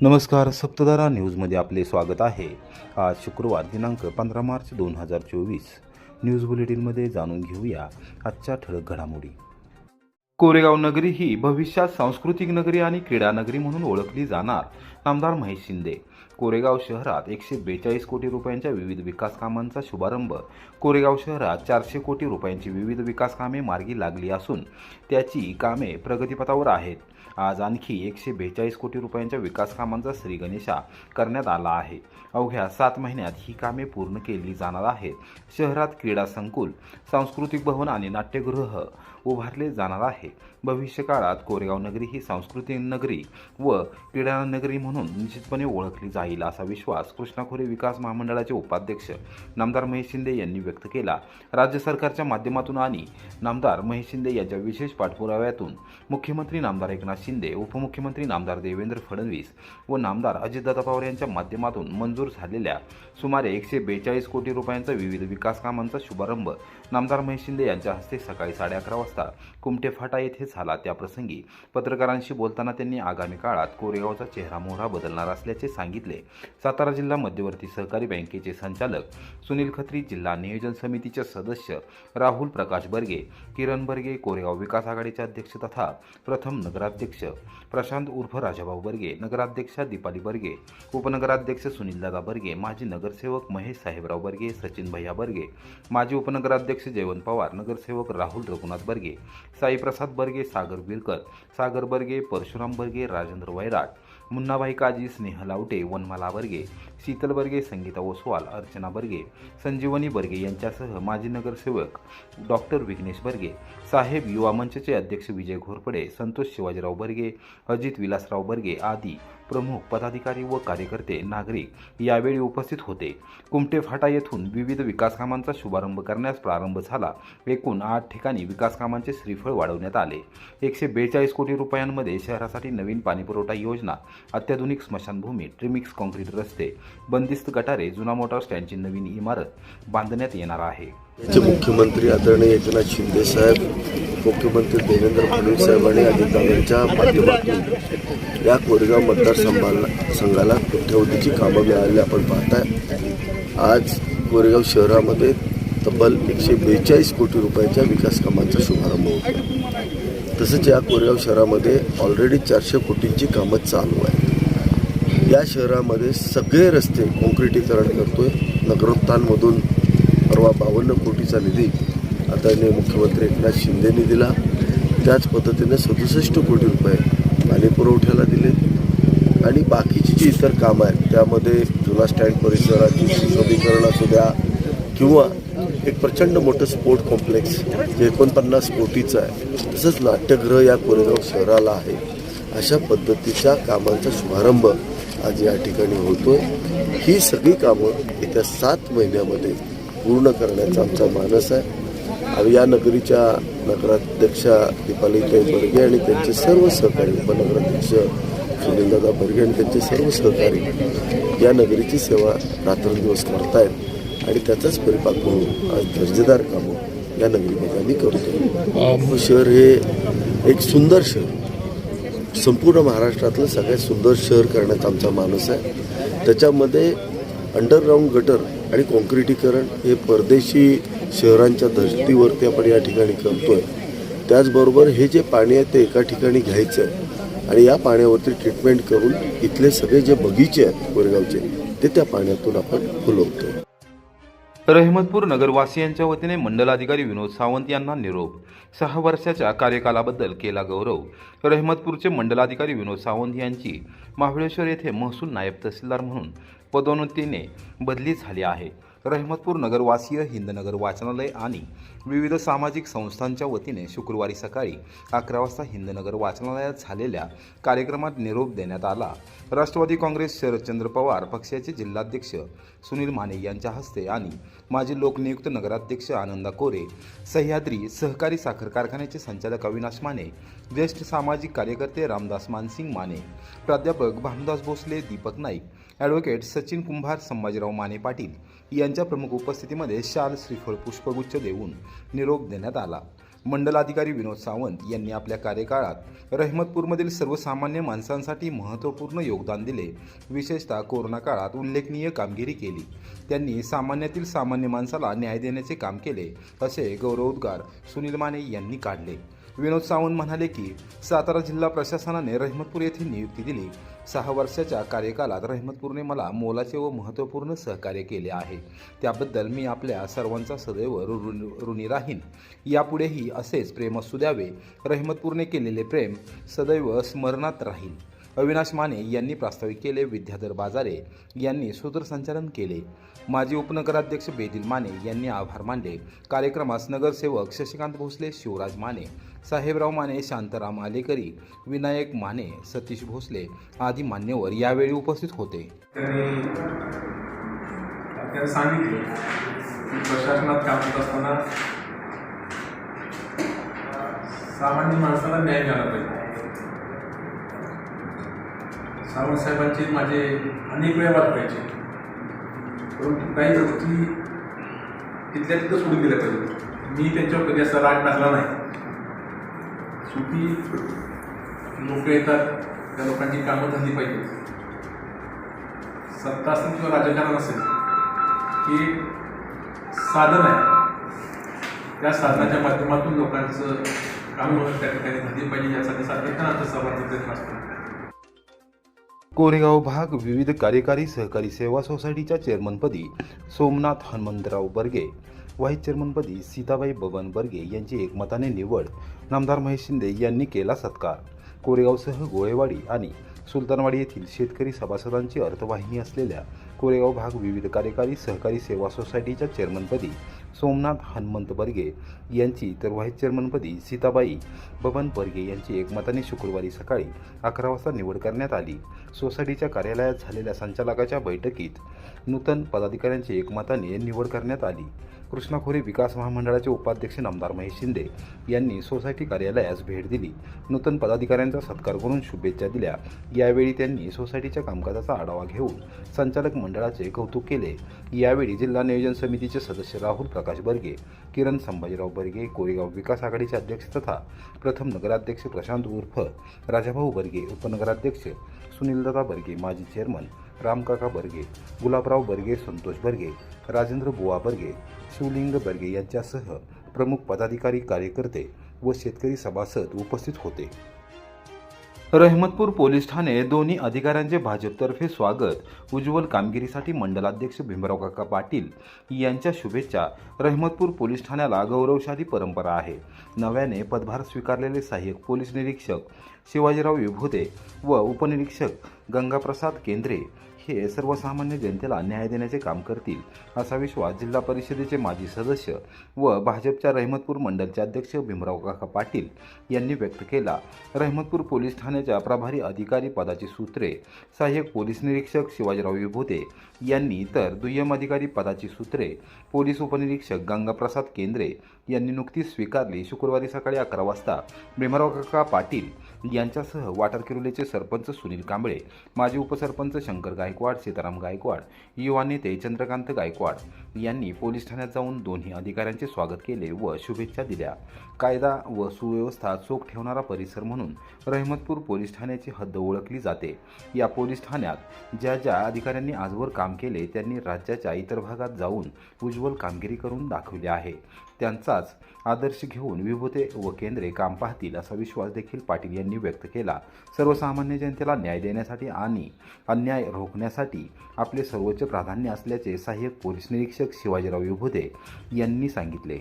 नमस्कार, सप्तधारा न्यूजमध्ये आपले स्वागत आहे। आज शुक्रवार दिनांक 15 मार्च 2024 न्यूज बुलेटिनमध्ये जाणून घेऊया आजच्या ठळक घडामोडी। कोरेगाव नगरी ही भविष्यात सांस्कृतिक नगरी आणि क्रीडा नगरी म्हणून ओळखली जाणार। नामदार महेश शिंदे। कोरेगाव शहरात 142 कोटी रुपयांच्या विविध विकास कामांचा शुभारंभ। कोरेगाव शहरात 400 कोटी रुपयांची विविध विकास कामे मार्गी लागली असून त्याची कामे प्रगतीपथावर आहेत। आज आणखी 142 कोटी रुपयांच्या विकास कामांचा श्रीगणेशा करण्यात आला आहे। अवघ्या 7 महिन्यात ही कामे पूर्ण केली जाणार आहेत। शहरात क्रीडा संकुल, सांस्कृतिक भवन आणि नाट्यगृह उभारले जाणार आहे। भविष्य काळात कोरेगाव नगरी ही सांस्कृतिक नगरी व क्रीडा नगरी म्हणून निश्चितपणे ओळखली जाईल असा विश्वास कृष्णा खोरे विकास महामंडळाचे उपाध्यक्ष नामदार महेश शिंदे यांनी व्यक्त केला। राज्य सरकारच्या माध्यमातून आणि नामदार महेश शिंदे यांच्या विशेष पाठपुराव्यातून मुख्यमंत्री नामदार एकनाथ शिंदे, उपमुख्यमंत्री नामदार देवेंद्र फडणवीस व नामदार अजितदादा पवार यांच्या माध्यमातून मंजूर झालेल्या सुमारे 142 कोटी रुपयांचा विविध विकास कामांचा शुभारंभ नामदार महेश शिंदे यांच्या हस्ते सकाळी 11:30 वाजता कुमटे फाटा येथे झाला। त्याप्रसंगी पत्रकारांशी बोलताना त्यांनी आगामी काळात कोरेगावचा चेहरामोहरा बदलणार असल्याचे सांगितले। सातारा जिल्हा मध्यवर्ती सहकारी बँकेचे संचालक सुनील खत्री, जिल्हा नियोजन समितीचे सदस्य राहुल प्रकाश बर्गे, किरण बर्गे, कोरेगाव विकास आघाडीचे अध्यक्ष तथा प्रथम नगराध्यक्ष प्रशांत उर्फ राजाभाऊ बर्गे, नगराध्यक्षा दीपाली बर्गे, उपनगराध्यक्ष सुनीलदादा बर्गे, माजी नगरसेवक महेश साहेबराव बर्गे, सचिन भैया बर्गे, माजी उपनगराध्यक्ष जयवंत पवार, नगरसेवक राहुल रघुनाथ बर्गे, साई प्रसाद बर्गे, सागर बिरकर, सागर बर्गे, परशुराम बर्गे, राजेंद्र वैराट, मुन्नाभाई काजी, स्नेह लावटे, वनमाला बर्गे, शीतल बर्गे, संगीता ओसवाल, अर्चना बर्गे, संजीवनी बर्गे यांच्यासह माजी नगरसेवक डॉक्टर विघ्नेश बर्गे, साहेब युवा मंचचे अध्यक्ष विजय घोरपडे, संतोष शिवाजीराव बर्गे, अजित विलासराव बर्गे आदी प्रमुख पदाधिकारी व कार्यकर्ते, नागरिक यावेळी उपस्थित होते। कुमटे फाटा येथून विविध विकास कामांचा शुभारंभ करण्यास प्रारंभ झाला। एकूण 8 ठिकाणी विकास कामांचे श्रीफळ वाढवण्यात आले। 142 कोटी रुपयांमध्ये शहरासाठी नवीन पाणीपुरवठा योजना, अत्याधुनिक स्मशानभूमी, ट्रिमिक्स काँक्रीट रस्ते, बंदिस्त गटारे, जुना मोटार स्टँडची नवीन इमारत बांधण्यात येणार आहे। मुख्यमंत्री आदरणीय एकनाथ शिंदे साहेब, मुख्यमंत्री देवेंद्र फडणवीस साहेबांनी अजितदादांच्या माध्यमातून या कोरेगाव मतदारसंघाला कोट्यवधीची कामं मिळाली आपण पाहताय। आज कोरेगाव शहरामध्ये तब्बल 142 कोटी रुपयाच्या विकास कामांचा शुभारंभ होतो। तसंच या कोरेगाव शहरामध्ये ऑलरेडी 400 कोटींची कामं चालू आहेत। या शहरामध्ये सगळे रस्ते काँक्रिटीकरण करतोय। नगरोत्थानमधून परवा 52 कोटीचा निधी आदरणीय मुख्यमंत्री एकनाथ शिंदेंनी दिला। त्याच पद्धतीने 67 कोटी रुपये पाणी पुरवठ्याला दिले आणि बाकीची जी इतर कामं आहेत त्यामध्ये जुना स्टँड परिसराची सुशोभीकरण असू द्या किंवा एक प्रचंड मोठं स्पोर्ट कॉम्प्लेक्स जे 49 कोटीचं आहे, तसंच नाट्यगृह या कोरेगाव शहराला आहे। अशा पद्धतीच्या कामांचा शुभारंभ आज या ठिकाणी होतोय। ही सगळी कामं येत्या 7 महिन्यामध्ये पूर्ण करण्याचा आमचा मानस आहे। आणि या नगरीच्या नगराध्यक्षा दीपाली बर्गे आणि त्यांचे सर्व सहकारी, उपनगराध्यक्ष सुनीलदादा बर्गे आणि त्यांचे सर्व सहकारी या नगरीची सेवा रात्रंदिवस करतायत आणि त्याचाच परिपाक म्हणून आज दर्जेदार कामं या नगरीमध्ये आम्ही करतो। शहर हे एक सुंदर शहर, संपूर्ण महाराष्ट्रातलं सगळ्यात सुंदर शहर करण्याचा आमचा मानस आहे। त्याच्यामध्ये अंडरग्राऊंड गटर आणि काँक्रिटीकरण हे परदेशी शहरांच्या धर्तीवरती आपण या ठिकाणी करतोय। त्याचबरोबर हे जे पाणी आहे ते एका ठिकाणी घ्यायचं आहे आणि या पाण्यावरती ट्रीटमेंट करून इथले सगळे जे बगीचे आहेत कोरेगावचे ते त्या पाण्यातून आपण फुलवतोय। रहमतपूर नगरवासियांच्या वतीने मंडलाधिकारी विनोद सावंत यांना निरोप। 6 वर्षाच्या कार्यकालाबद्दल केला गौरव। रहमतपूरचे मंडलाधिकारी विनोद सावंत यांची महाबळेश्वर येथे महसूल नायब तहसीलदार म्हणून पदोन्नतीने बदली झाली आहे। रहमतपूर नगरवासीय हिंदनगर वाचनालय आणि विविध सामाजिक संस्थांच्या वतीने शुक्रवारी सकाळी 11 वाजता हिंदनगर वाचनालयात झालेल्या कार्यक्रमात निरोप देण्यात आला। राष्ट्रवादी काँग्रेस शरदचंद्र पवार पक्षाचे जिल्हाध्यक्ष सुनील माने यांच्या हस्ते आणि माजी लोकनियुक्त नगराध्यक्ष आनंदा कोरे, सह्याद्री सहकारी साखर कारखान्याचे संचालक अविनाश माने, ज्येष्ठ सामाजिक कार्यकर्ते रामदास मानसिंग माने, प्राध्यापक भानुदास भोसले, दीपक नाईक, ॲडव्होकेट सचिन कुंभार, संभाजीराव माने पाटील यांच्या प्रमुख उपस्थितीमध्ये शाल, श्रीफळ, पुष्पगुच्छ देऊन निरोप देण्यात आला। मंडल अधिकारी विनोद सावंत यांनी आपल्या कार्यकाळात रहमतपूरमधील सर्वसामान्य माणसांसाठी महत्त्वपूर्ण योगदान दिले. विशेषतः कोरोना काळात उल्लेखनीय कामगिरी केली. त्यांनी सामान्यातील सामान्य माणसाला न्याय देण्याचे काम केले, असे गौरवोद्गार सुनील माने यांनी काढले. विनोद सावंत म्हणाले की सातारा जिल्हा प्रशासनाने रहमतपूर येथे नियुक्ती दिली. 6 वर्षाच्या कार्यकालात रहमतपूरने मला मोलाचे व महत्त्वपूर्ण सहकार्य केले आहे. त्याबद्दल मी आपल्या सर्वांचा सदैव ऋणी राहीन. यापुढेही असेच प्रेम असू द्यावे. रहमतपूरने केलेले प्रेम सदैव स्मरणात राहील. अविनाश माने यांनी प्रास्ताविक केले. विद्याधर बाजारे यांनी सूत्रसंचालन केले. माजी उपनगराध्यक्ष बेदिल माने यांनी आभार मानले. कार्यक्रमास नगरसेवक शशिकांत भोसले, शिवराज माने, साहेबराव माने, शांताराम आलेकरी, विनायक माने, सतीश भोसले आदी मान्यवर यावेळी उपस्थित होते. त्यांनी सांगितलं की प्रशासनात काम करत असताना सामान्य माणसाला न्याय मिळाला पाहिजे. सावंत साहेबांचे माझे अनेक वेळा वाद व्हायचे, परंतु काही गोष्टी तिथल्या तिथं सोडून दिल्या पाहिजे. मी त्यांच्यावर कधी असा राग टाकला नाही. शेवटी लोक येतात, त्या लोकांची कामं झाली पाहिजेत. सत्ता असेल किंवा राजकारण असेल, हे साधन आहे. त्या साधनाच्या माध्यमातून लोकांचं काम त्या ठिकाणी झाली पाहिजे, यासाठी सातत्यानं सर्वांचा प्रयत्न असतो. कोरेगाव भाग विविध कार्यकारी सहकारी सेवा सोसायटीच्या चेअरमनपदी सोमनाथ हनुमंतराव बर्गे, व्हाईस चेअरमनपदी सीताबाई बबन बर्गे यांची एकमताने निवड. नामदार महेश शिंदे यांनी केला सत्कार. कोरेगावसह गोळेवाडी आणि सुलतानवाडी येथील शेतकरी सभासदांची अर्थवाहिनी असलेल्या कोरेगाव भाग विविध कार्यकारी सहकारी सेवा सोसायटीच्या चेअरमनपदी सोमनाथ हनुमंत बर्गे यांची तर व्हाईस चेअरमनपदी सीताबाई बबन बर्गे यांची एकमताने शुक्रवारी सकाळी 11 वाजता निवड करण्यात आली. सोसायटीच्या कार्यालयात झालेल्या संचालकाच्या बैठकीत नूतन पदाधिकाऱ्यांची एकमताने निवड करण्यात आली. कृष्णा खोरे विकास महामंडळाचे उपाध्यक्ष नामदार महेश शिंदे यांनी सोसायटी कार्यालयास भेट दिली. नूतन पदाधिकाऱ्यांचा सत्कार करून शुभेच्छा दिल्या. यावेळी त्यांनी सोसायटीच्या कामकाजाचा आढावा घेऊन संचालक मंडळाचे कौतुक केले. यावेळी जिल्हा नियोजन समितीचे सदस्य राहुल प्रकाश बर्गे, किरण संभाजीराव बर्गे, कोरेगाव विकास आघाडीचे अध्यक्ष तथा प्रथम नगराध्यक्ष प्रशांत उर्फ राजाभाऊ बर्गे, उपनगराध्यक्ष सुनीलदादा बर्गे, माजी चेअरमन रामकाका बर्गे, गुलाबराव बर्गे, संतोष बर्गे, राजेंद्र बुवा बर्गे, शिवलिंग बर्गे यांच्यासह प्रमुख पदाधिकारी, कार्यकर्ते व शेतकरी सभासद उपस्थित होते. रहमतपूर पोलीस ठाणे दोन्ही अधिकाऱ्यांचे भाजपतर्फे स्वागत. उज्ज्वल कामगिरीसाठी मंडलाध्यक्ष भीमराव काका पाटील यांच्या शुभेच्छा. रहमतपूर पोलीस ठाण्याला गौरवशाली परंपरा आहे. नव्याने पदभार स्वीकारलेले सहाय्यक पोलीस निरीक्षक शिवाजीराव विभुते व उपनिरीक्षक गंगाप्रसाद केंद्रे हे सर्वसामान्य जनतेला न्याय देण्याचे काम करतील, असा विश्वास जिल्हा परिषदेचे माजी सदस्य व भाजपच्या रहमतपूर मंडलचे अध्यक्ष भीमराव काका पाटील यांनी व्यक्त केला. रहमतपूर पोलीस ठाण्याच्या प्रभारी अधिकारी पदाची सूत्रे सहाय्यक पोलीस निरीक्षक शिवाजीराव विभुते यांनी, तर दुय्यम अधिकारी पदाची सूत्रे पोलीस उपनिरीक्षक गंगाप्रसाद केंद्रे यांनी नुकतीच स्वीकारली. शुक्रवारी सकाळी 11 वाजता भीमराव काका पाटील यांच्यासह वाटारकिरोलीचे सरपंच सुनील कांबळे, माजी उपसरपंच शंकर गायकवाड, सीताराम गायकवाड, युवा नेते चंद्रकांत गायकवाड यांनी पोलीस ठाण्यात जाऊन दोन्ही अधिकाऱ्यांचे स्वागत केले व शुभेच्छा दिल्या. कायदा व सुव्यवस्था चोख ठेवणारा परिसर म्हणून रहमतपूर पोलीस ठाण्याची हद्द ओळखली जाते. या पोलीस ठाण्यात ज्या ज्या अधिकाऱ्यांनी आजवर काम केले त्यांनी राज्याच्या इतर भागात जाऊन उज्ज्वल कामगिरी करून दाखवली आहे. त्यांचाच आदर्श घेऊन विभुते व केंद्रे काम पाहतील, असा विश्वास देखील पाटील यांनी व्यक्त केला. सर्वसामान्य जनतेला न्याय देण्यासाठी आणि अन्याय रोखण्यासाठी आपले सर्वोच्च प्राधान्य असल्याचे सहाय्यक पोलीस निरीक्षक शिवाजीराव विभुते यांनी सांगितले.